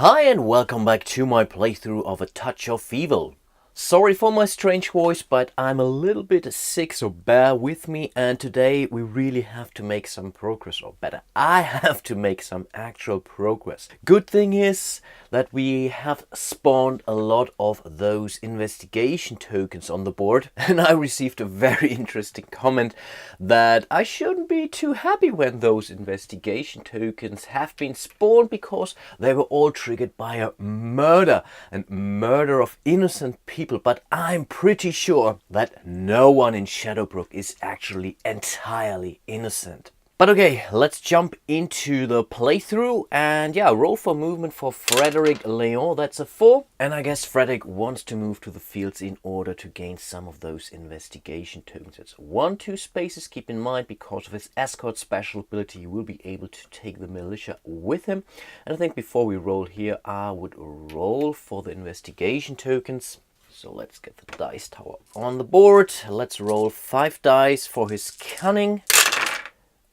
Hi and welcome back to my playthrough of A Touch of Evil. Sorry for my strange voice, but I'm a little bit sick, so bear with me, and today we really have to make some progress, or better, I have to make some actual progress. Good thing is that we have spawned a lot of those investigation tokens on the board, and I received a very interesting comment that I shouldn't be too happy when those investigation tokens have been spawned because they were all triggered by a murder and murder of innocent people. But I'm pretty sure that no one in Shadowbrook is actually entirely innocent. But okay, let's jump into the playthrough, and yeah, roll for movement for Frederick Leon, that's a 4. And I guess Frederick wants to move to the fields in order to gain some of those investigation tokens. It's 1-2 spaces, keep in mind, because of his escort special ability, he will be able to take the militia with him. And I think before we roll here, I would roll for the investigation tokens. So let's get the dice tower on the board. Let's roll 5 dice for his cunning.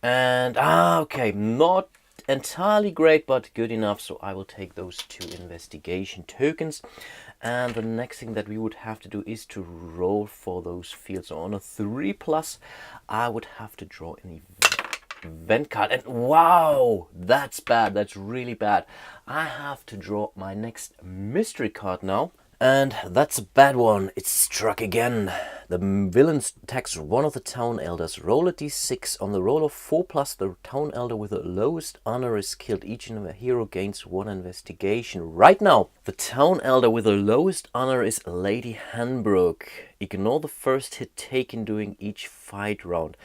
And, okay, not entirely great, but good enough. So I will take those 2 investigation tokens. And the next thing that we would have to do is to roll for those fields. So on a 3+, I would have to draw an event card. And wow, that's bad. That's really bad. I have to draw my next mystery card now. And that's a bad one. It's struck again. The villain attacks one of the town elders. Roll a d6. On the roll of 4+, the town elder with the lowest honor is killed. Each hero gains 1 investigation. Right now, the town elder with the lowest honor is Lady Hanbrook. Ignore the first hit taken during each fight round.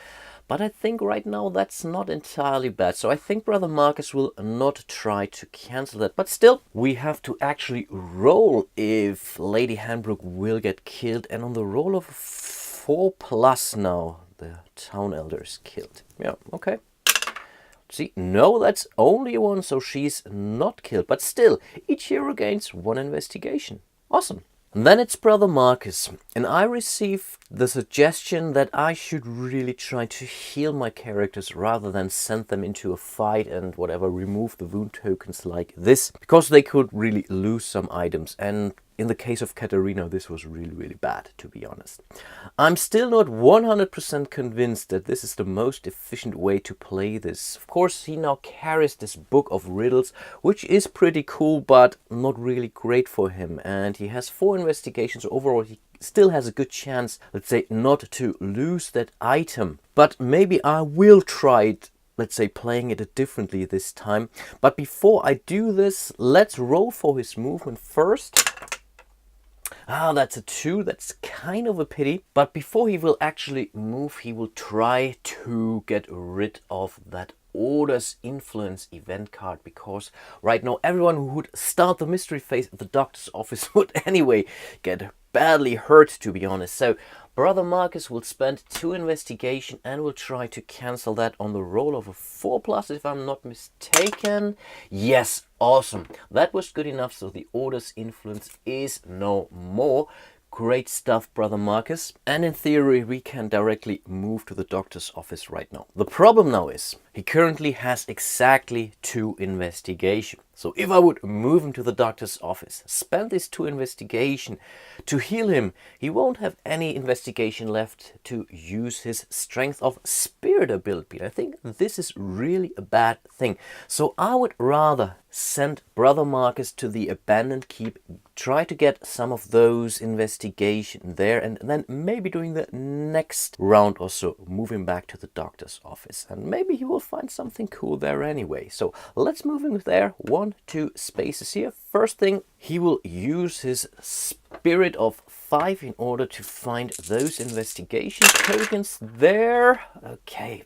But I think right now that's not entirely bad. So I think Brother Marcus will not try to cancel that. But still, we have to actually roll if Lady Hanbrook will get killed. And on the roll of 4+ now, the town elder is killed. Yeah, okay. See, no, that's only 1, so she's not killed. But still, each hero gains 1 investigation. Awesome. And then it's Brother Marcus, and I received the suggestion that I should really try to heal my characters rather than send them into a fight and whatever, remove the wound tokens like this, because they could really lose some items. And in the case of Katarina, this was really bad, to be honest. I'm still not 100% convinced that this is the most efficient way to play this. Of course, he now carries this book of riddles, which is pretty cool, but not really great for him. And he has 4 investigations. Overall, he still has a good chance, let's say, not to lose that item. But maybe I will try it, let's say, playing it differently this time. But before I do this, let's roll for his movement first. That's a 2. That's kind of a pity. But before he will actually move, he will try to get rid of that Order's Influence event card, because right now everyone who would start the mystery phase at the doctor's office would anyway get badly hurt, to be honest. So Brother Marcus will spend 2 investigation and will try to cancel that on the roll of a 4+, if I'm not mistaken. Yes, awesome. That was good enough, so the Order's Influence is no more. Great stuff, Brother Marcus. And in theory, we can directly move to the doctor's office right now. The problem now is, he currently has exactly 2 investigation. So if I would move him to the doctor's office, spend this 2 investigation to heal him, he won't have any investigation left to use his strength of spirit ability. I think this is really a bad thing. So I would rather send Brother Marcus to the abandoned keep, try to get some of those investigation there, and then maybe during the next round or so, move him back to the doctor's office. And maybe he will find something cool there anyway. So let's move him there. 1-2 spaces here. First thing, he will use his spirit of 5 in order to find those investigation tokens there. Okay.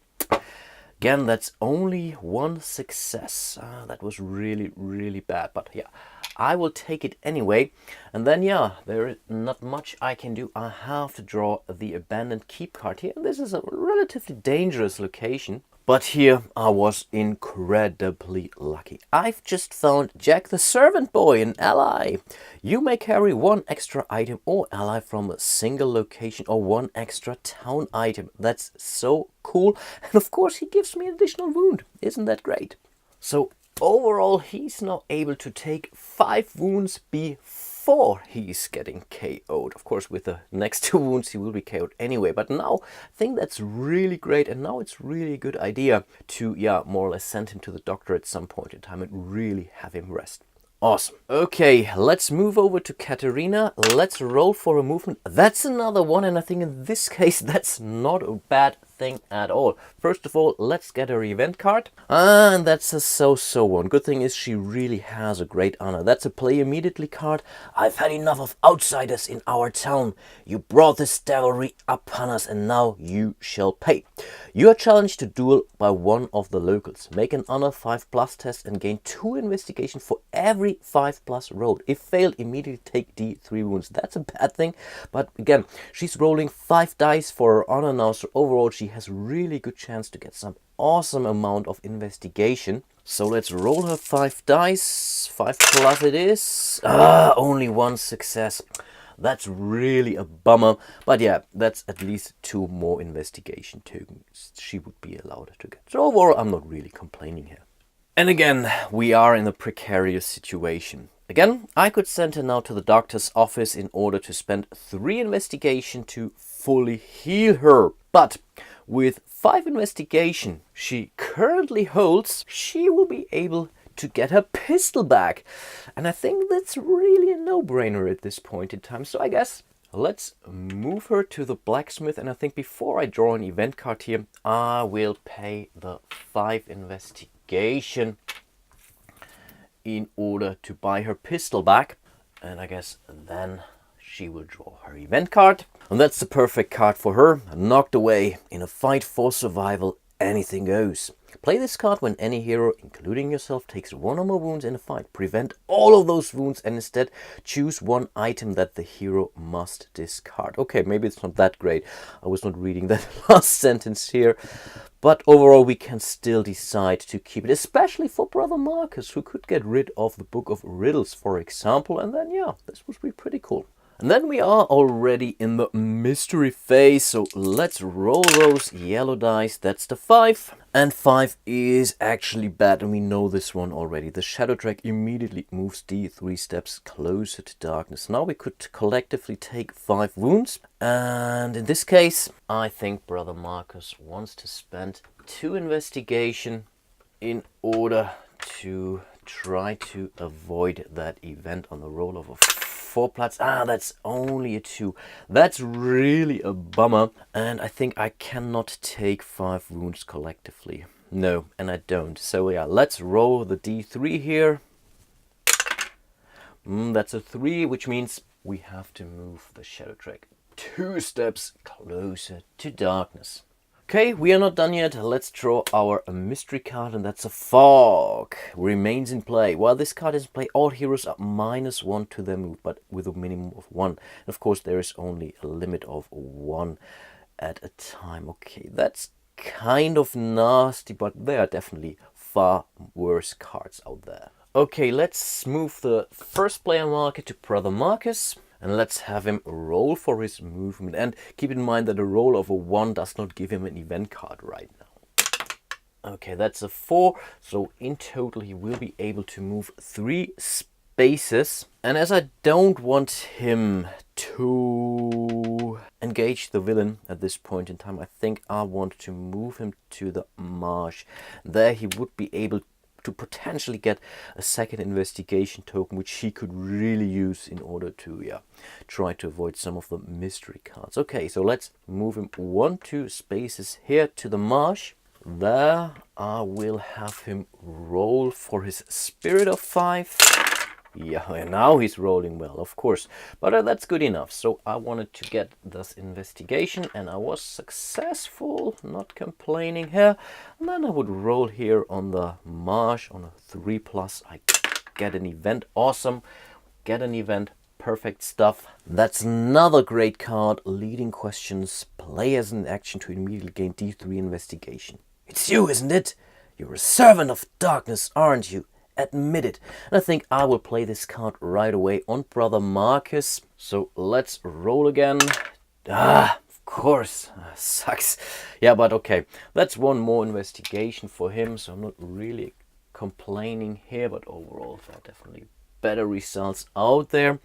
Again, that's only 1 success. That was really bad, but yeah, I will take it anyway. And then yeah, there is not much I can do. I have to draw the abandoned keep card here. This is a relatively dangerous location. But here I was incredibly lucky. I've just found Jack the Servant Boy, an ally. You may carry 1 extra item or ally from a single location or 1 extra town item. That's so cool. And of course he gives me an additional wound. Isn't that great? So Overall, he's now able to take 5 wounds before he's getting KO'd. Of course, with the next 2 wounds, he will be KO'd anyway. But now, I think that's really great. And now it's really a good idea to, yeah, more or less send him to the doctor at some point in time and really have him rest. Awesome. Okay, let's move over to Katarina. Let's roll for a movement. That's another one, and I think in this case, that's not a bad thing at all. First of all, let's get her event card. And that's a so-so one. Good thing is she really has a great honor. That's a play immediately card. I've had enough of outsiders in our town. You brought this devilry upon us, and now you shall pay. You are challenged to duel by one of the locals. Make an honor 5+ test and gain 2 investigation for every 5+ rolled. If failed, immediately take D3 wounds. That's a bad thing, but again, she's rolling 5 dice for her honor now, so overall she has really good chance to get some awesome amount of investigation. So let's roll her 5 dice. 5+ it is. Only 1 success. That's really a bummer, but yeah, that's at least 2 more investigation tokens she would be allowed to get. So overall, I'm not really complaining here. And again, we are in a precarious situation. Again, I could send her now to the doctor's office in order to spend 3 investigation to fully heal her. But with 5 investigation she currently holds, she will be able to get her pistol back. And I think that's really a no-brainer at this point in time. So I guess let's move her to the blacksmith. And I think before I draw an event card here, I will pay the 5 investigation in order to buy her pistol back. And I guess then she will draw her event card. And that's the perfect card for her. Knocked away. In a fight for survival, anything goes. Play this card when any hero, including yourself, takes 1 or more wounds in a fight. Prevent all of those wounds and instead choose 1 item that the hero must discard. Okay, maybe it's not that great. I was not reading that last sentence here. But overall, we can still decide to keep it, especially for Brother Marcus, who could get rid of the Book of Riddles, for example. And then, yeah, this would be pretty cool. And then we are already in the mystery phase, so let's roll those yellow dice. That's the 5. And 5 is actually bad, and we know this one already. The Shadow Track immediately moves D3 steps closer to darkness. Now we could collectively take 5 wounds. And in this case, I think Brother Marcus wants to spend 2 investigation in order to try to avoid that event on the roll of a 4+. That's only a 2. That's really a bummer. And I think I cannot take 5 wounds collectively. No, and I don't. So yeah, let's roll the D3 here. That's a 3, which means we have to move the Shadow Track 2 steps closer to darkness. Okay, we are not done yet. Let's draw our mystery card, and that's a fog. Remains in play. While this card is in play, all heroes are -1 to their move, but with a minimum of 1. And of course, there is only a limit of 1 at a time. Okay, that's kind of nasty, but there are definitely far worse cards out there. Okay, let's move the first player marker to Brother Marcus. And let's have him roll for his movement. And keep in mind that a roll of a 1 does not give him an event card right now. Okay, that's a 4. So in total, he will be able to move 3 spaces. And as I don't want him to engage the villain at this point in time, I think I want to move him to the marsh. There he would be able to potentially get a 2nd investigation token, which he could really use in order to try to avoid some of the mystery cards. Okay, so let's move him 1-2 spaces here to the marsh. There I will have him roll for his Spirit of 5. Yeah, and now he's rolling well, of course, but that's good enough. So I wanted to get this investigation, and I was successful, not complaining here. And then I would roll here on the marsh on a 3+. I get an event. Awesome, get an event. Perfect stuff. That's another great card. Leading questions. Play as an action to immediately gain D3 investigation. It's you, isn't it? You're a servant of darkness, aren't you? Admit it. And I think I will play this card right away on Brother Marcus. So let's roll again. Of course. Sucks. Yeah, but okay. That's 1 more investigation for him. So I'm not really complaining here, but overall there are definitely better results out there.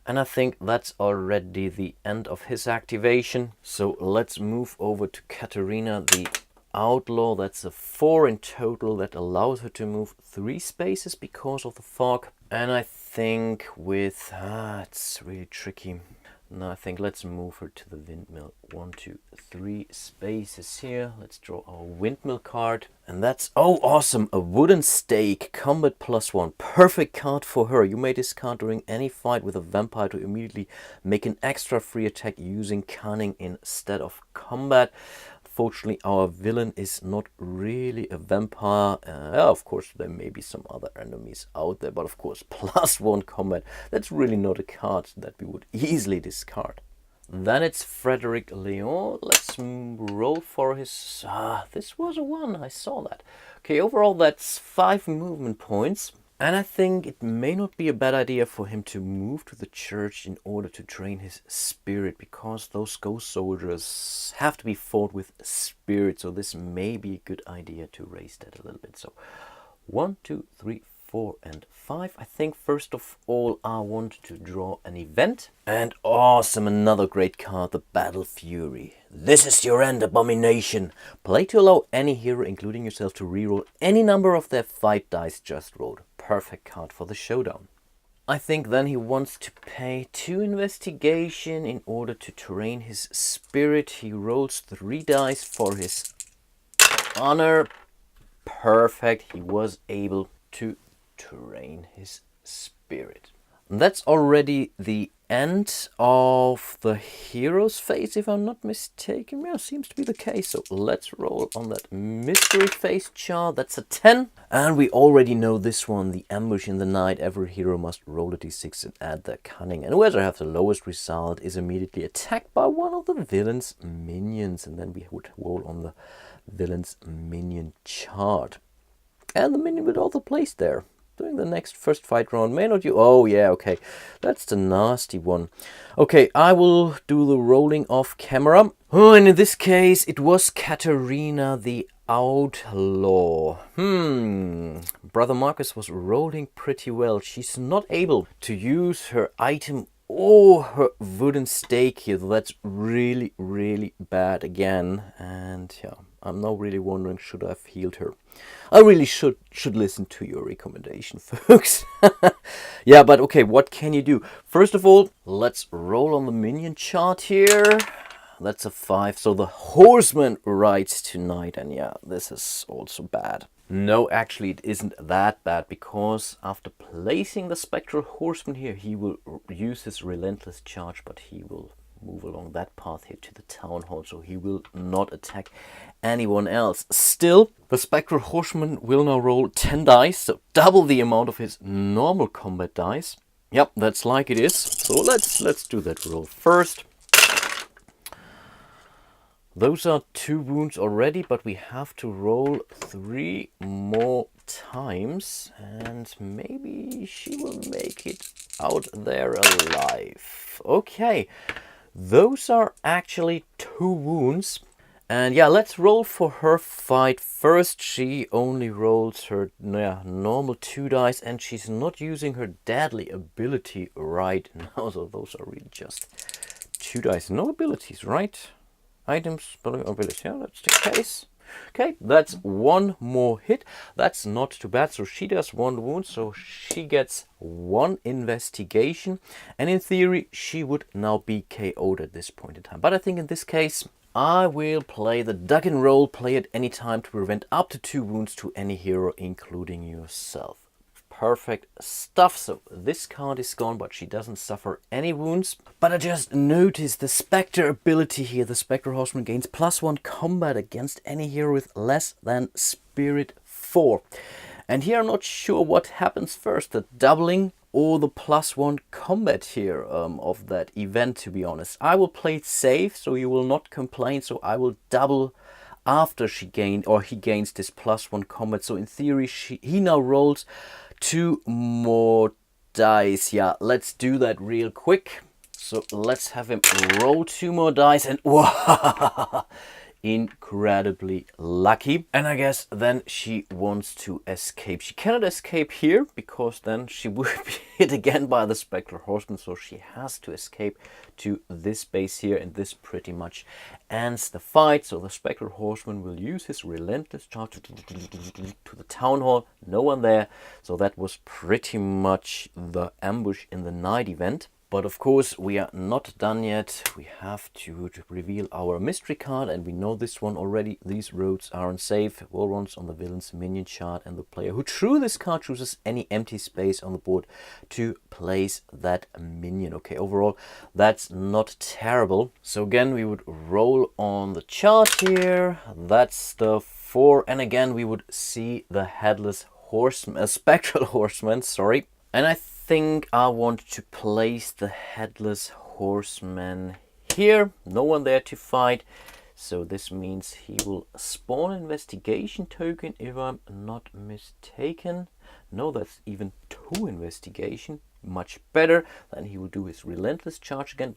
And I think that's already the end of his activation. So let's move over to Katarina, the outlaw. That's a 4 in total. That allows her to move 3 spaces because of the fog. And I think with it's really tricky. No, I think let's move her to the windmill. 1, 2, 3 spaces here. Let's draw our windmill card. And that's, oh awesome, a wooden stake, combat +1. Perfect card for her. You may discard during any fight with a vampire to immediately make an extra free attack using cunning instead of combat. Fortunately, our villain is not really a vampire. Of course, there may be some other enemies out there, but of course, +1 combat, that's really not a card that we would easily discard. Then it's Frederick Leon. Let's roll for his... this was a 1, I saw that. Okay, overall that's 5 movement points. And I think it may not be a bad idea for him to move to the church in order to train his spirit, because those ghost soldiers have to be fought with spirit. So this may be a good idea to raise that a little bit. So 1, 2, 3, 4 and 5. I think first of all I want to draw an event. And awesome, another great card, the Battle Fury. This is your end, abomination. Play to allow any hero, including yourself, to reroll any number of their fight dice just rolled. Perfect card for the showdown. I think then he wants to pay 2 investigation in order to train his spirit. He rolls 3 dice for his honor. Perfect, he was able to train his spirit. That's already the end of the hero's phase, if I'm not mistaken. Yeah, seems to be the case. So let's roll on that mystery phase chart. That's a 10. And we already know this one, the ambush in the night. Every hero must roll a d6 and add their cunning. And whoever has the lowest result is immediately attacked by one of the villain's minions. And then we would roll on the villain's minion chart. And the minion would also place there. During the next first fight round, may not you... Oh, yeah, okay. That's the nasty one. Okay, I will do the rolling off camera. Oh, and in this case, it was Katarina the outlaw. Brother Marcus was rolling pretty well. She's not able to use her item or her wooden stake here. That's really, really bad again. And yeah, I'm now really wondering, should I have healed her? I really should listen to your recommendation, folks. Yeah, but okay, what can you do? First of all, let's roll on the minion chart here. That's a 5. So the horseman rides tonight. And yeah, this is also bad. No, actually, it isn't that bad, because after placing the spectral horseman here, he will use his relentless charge, but he will move along that path here to the town hall, so he will not attack anyone else. Still, the spectral horseman will now roll 10 dice, so double the amount of his normal combat dice. Yep, that's like it is. So let's do that roll first. Those are 2 wounds already, but we have to roll 3 more times, and maybe she will make it out there alive. Okay. Those are actually 2 wounds. And yeah, let's roll for her fight first. She only rolls her normal 2 dice, and she's not using her deadly ability right now. So those are really just 2 dice. No abilities, right? Items, abilities. Yeah, that's the case. Okay, that's 1 more hit. That's not too bad. So she does 1 wound, so she gets 1 investigation. And in theory, she would now be KO'd at this point in time. But I think in this case, I will play the duck and roll. Play at any time to prevent up to 2 wounds to any hero, including yourself. Perfect stuff. So this card is gone, but she doesn't suffer any wounds. But I just noticed the Spectre ability here. The Spectre Horseman gains +1 combat against any hero with less than Spirit 4. And here I'm not sure what happens first, the doubling or the +1 combat here of that event, to be honest. I will play it safe, so you will not complain. So I will double after he gains this +1 combat. So in theory, he now rolls 2 more dice. Yeah, let's do that real quick. So let's have him roll 2 more dice, and wow, incredibly lucky. And I guess then she wants to escape. She cannot escape here because then she would be hit again by the Spectral Horseman. So she has to escape to this base here, and this pretty much ends the fight. So the Spectral Horseman will use his relentless charge to the town hall. No one there. So that was pretty much the ambush in the night event. But of course, we are not done yet. We have to reveal our mystery card, and we know this one already. These roads are unsafe. Wall runs on the villain's minion chart, and the player who drew this card chooses any empty space on the board to place that minion. Okay, overall, that's not terrible. So again, we would roll on the chart here. That's the 4, and again, we would see the headless horseman, spectral horseman, sorry. And I think I want to place the headless horseman here. No one there to fight. So this means he will spawn an investigation token if I'm not mistaken. No, that's even 2 investigation. Much better. Then he will do his relentless charge again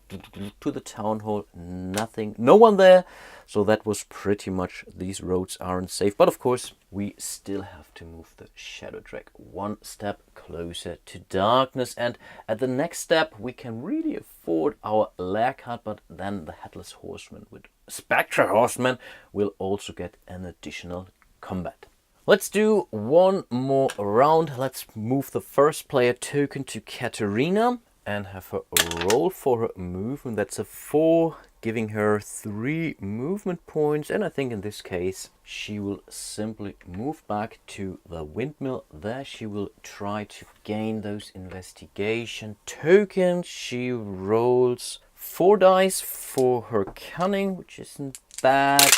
to the town hall. Nothing, no one there. So that was pretty much, these roads aren't safe. But of course, we still have to move the Shadow Drag one step closer to darkness. And at the next step, we can really afford our lair card. But then the Headless Horseman with Spectral Horseman will also get an additional combat. Let's do one more round. Let's move the first player token to Katarina and have her roll for her movement. That's a 4, giving her 3 movement points. And I think in this case, she will simply move back to the windmill. There she will try to gain those investigation tokens. She rolls 4 dice for her cunning, which isn't bad.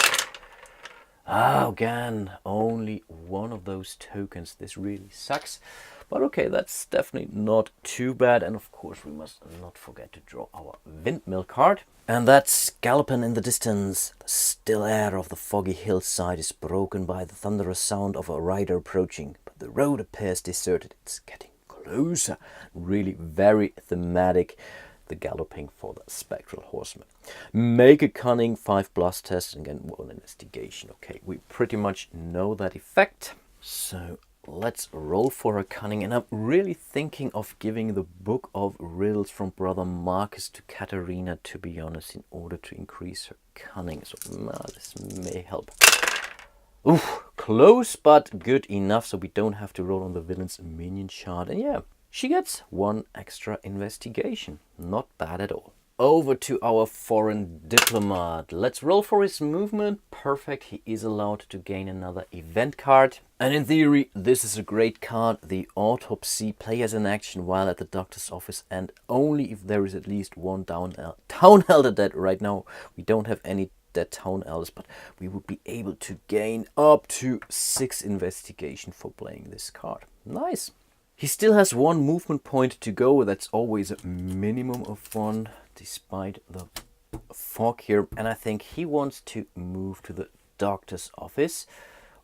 Again, only one of those tokens. This really sucks. But okay, that's definitely not too bad. And of course, we must not forget to draw our windmill card. And that's galloping in the distance. The still air of the foggy hillside is broken by the thunderous sound of a rider approaching. But the road appears deserted. It's getting closer. Really very thematic. The galloping for the Spectral Horseman. Make a cunning 5+ test and get 1 investigation. Okay, we pretty much know that effect. So let's roll for her cunning. And I'm really thinking of giving the Book of Riddles from Brother Marcus to Katarina, to be honest, in order to increase her cunning. So this may help. Oof, close but good enough, so we don't have to roll on the villain's minion chart. And yeah, she gets 1 extra investigation. Not bad at all. Over to our foreign diplomat. Let's roll for his movement. Perfect. He is allowed to gain another event card. And in theory, this is a great card. The autopsy. Play as an action while at the doctor's office, and only if there is at least 1 town elder dead. Right now, we don't have any dead town elders, but we would be able to gain up to 6 investigation for playing this card. Nice. He still has 1 movement point to go. That's always a minimum of 1, despite the fog here. And I think he wants to move to the doctor's office,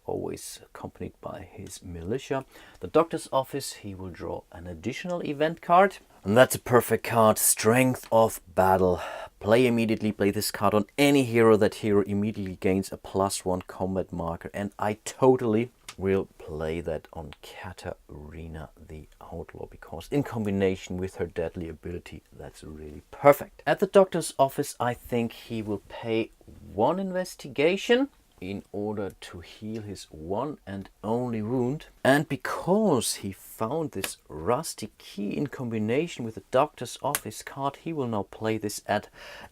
always accompanied by his militia. The doctor's office, he will draw an additional event card. And that's a perfect card, Strength of Battle. Play immediately, play this card on any hero. That hero immediately gains a +1 combat marker. And I totally will play that on Katarina the Outlaw, because in combination with her deadly ability, that's really perfect. At the doctor's office, I think he will pay 1 investigation in order to heal his 1 and only wound. And because he found this rusty key in combination with the doctor's office card, he will now play this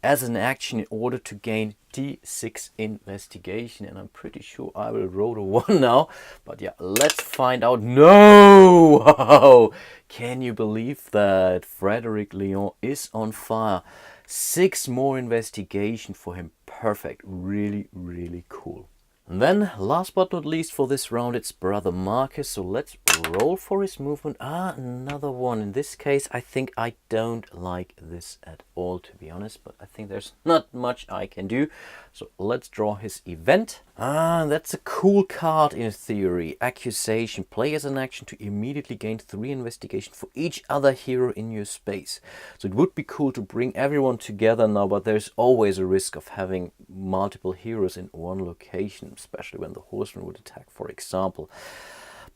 as an action in order to gain D6 investigation. And I'm pretty sure I will roll a 1 now. But yeah, let's find out. No! Can you believe that? Frederick Leon is on fire. 6 more investigation for him. Perfect. Really, really cool. And then, last but not least for this round, it's Brother Marcus. So let's roll for his movement. Another one. In this case, I think I don't like this at all, to be honest, but I think there's not much I can do. So let's draw his event. That's a cool card in theory. Accusation. Play as an action to immediately gain 3 investigation for each other hero in your space. So it would be cool to bring everyone together now, but there's always a risk of having multiple heroes in one location, especially when the horseman would attack, for example.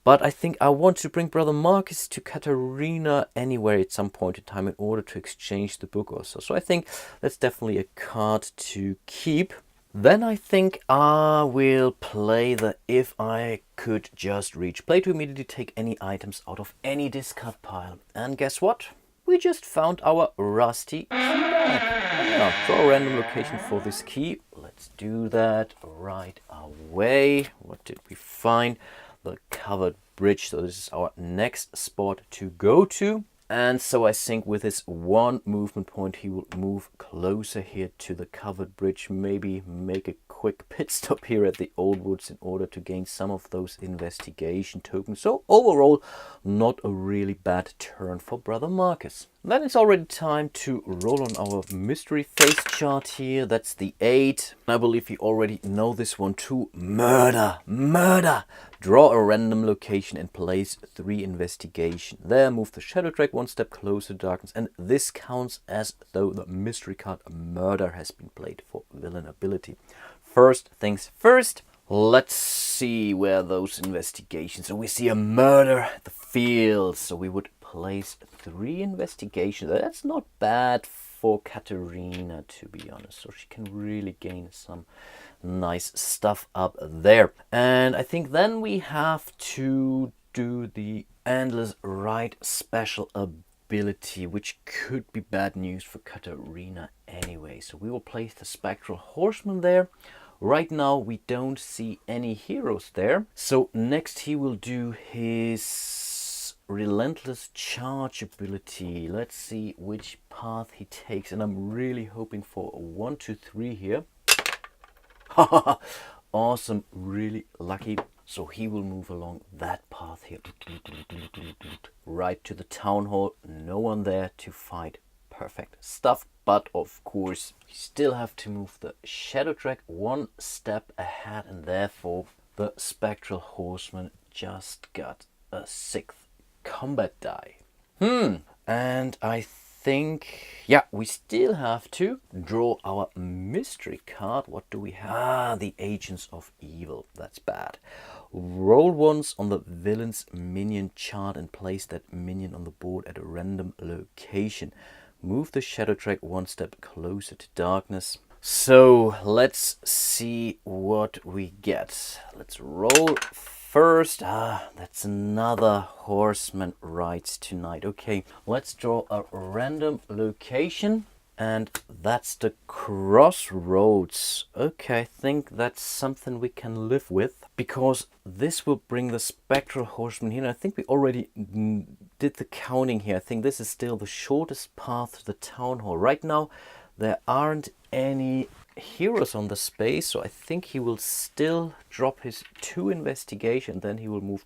But I think I want to bring Brother Marcus to Katarina anywhere at some point in time in order to exchange the book or so. So I think that's definitely a card to keep. Then I think I will play the If I Could Just Reach. Play to immediately take any items out of any discard pile. And guess what? We just found our rusty key bag. Draw a random location for this key. Let's do that right away. What did we find? The covered bridge. So this is our next spot to go to. And so I think with his 1 movement point, he will move closer here to the covered bridge. Maybe make a quick pit stop here at the Old Woods in order to gain some of those investigation tokens. So overall, not a really bad turn for Brother Marcus. Then it's already time to roll on our mystery face chart here. That's the 8. I believe you already know this one too. Murder! Murder! Draw a random location and place 3 investigation. There, move the shadow track 1 step closer to darkness. And this counts as though the mystery card Murder has been played for villain ability. First things first. Let's see where those investigations. So we see a murder at the field. So we would place 3 investigations. That's not bad for Katarina, to be honest. So she can really gain some nice stuff up there. And I think then we have to do the Endless Ride special ability, which could be bad news for Katarina anyway. So we will place the Spectral Horseman there. Right now we don't see any heroes there. So next he will do his Relentless Charge ability. Let's see which path he takes. And I'm really hoping for a 1, 2, 3 here. Awesome, really lucky. So he will move along that path here. Right to the town hall. No one there to fight. Perfect stuff. But of course, we still have to move the shadow track 1 step ahead. And therefore, the Spectral Horseman just got a 6th combat die. And I think, yeah, we still have to draw our mystery card. What do we have? The Agents of Evil. That's bad. Roll once on the villain's minion chart and place that minion on the board at a random location. Move the shadow track 1 step closer to darkness. So let's see what we get. Let's roll first. That's another horseman rides tonight. Okay, let's draw a random location. And that's the crossroads. Okay, I think that's something we can live with, because this will bring the Spectral Horseman here. And I think we already did the counting here. I think this is still the shortest path to the town hall. Right now, there aren't any heroes on the space, so I think he will still drop his 2 investigation. Then he will move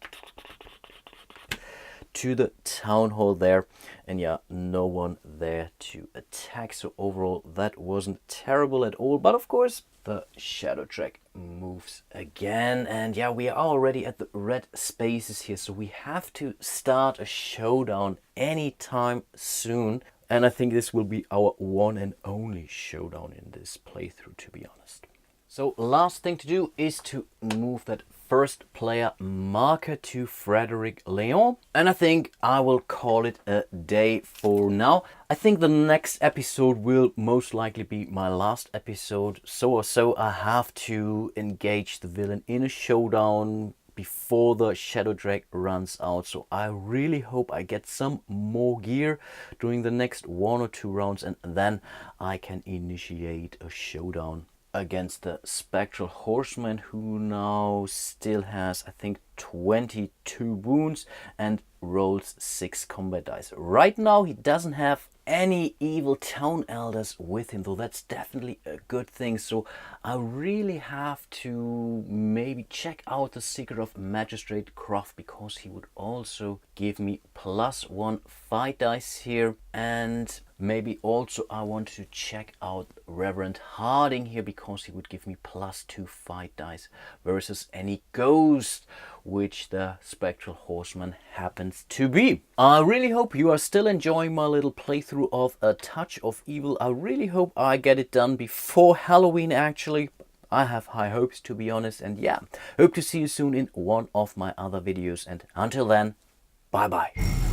to the town hall there, and yeah, no one there to attack. So overall that wasn't terrible at all. But of course the shadow track moves again, and yeah, we are already at the red spaces here, so we have to start a showdown anytime soon. And I think this will be our one and only showdown in this playthrough, to be honest. So last thing to do is to move that first player marker to Frederick Leon. And I think I will call it a day for now. I think the next episode will most likely be my last episode. So I have to engage the villain in a showdown before the shadow drag runs out. So I really hope I get some more gear during the next 1 or 2 rounds, and then I can initiate a showdown against the Spectral Horseman, who now still has, I think, 22 wounds and rolls 6 combat dice. Right now he doesn't have any evil town elders with him, though that's definitely a good thing. So I really have to maybe check out the secret of Magistrate Croft, because he would also give me +1 fight dice here. And maybe also I want to check out Reverend Harding here, because he would give me +2 fight dice versus any ghost, which the Spectral Horseman happens to be. I really hope you are still enjoying my little playthrough of A Touch of Evil. I really hope I get it done before Halloween actually. I have high hopes, to be honest, and yeah, hope to see you soon in one of my other videos, and until then, bye bye.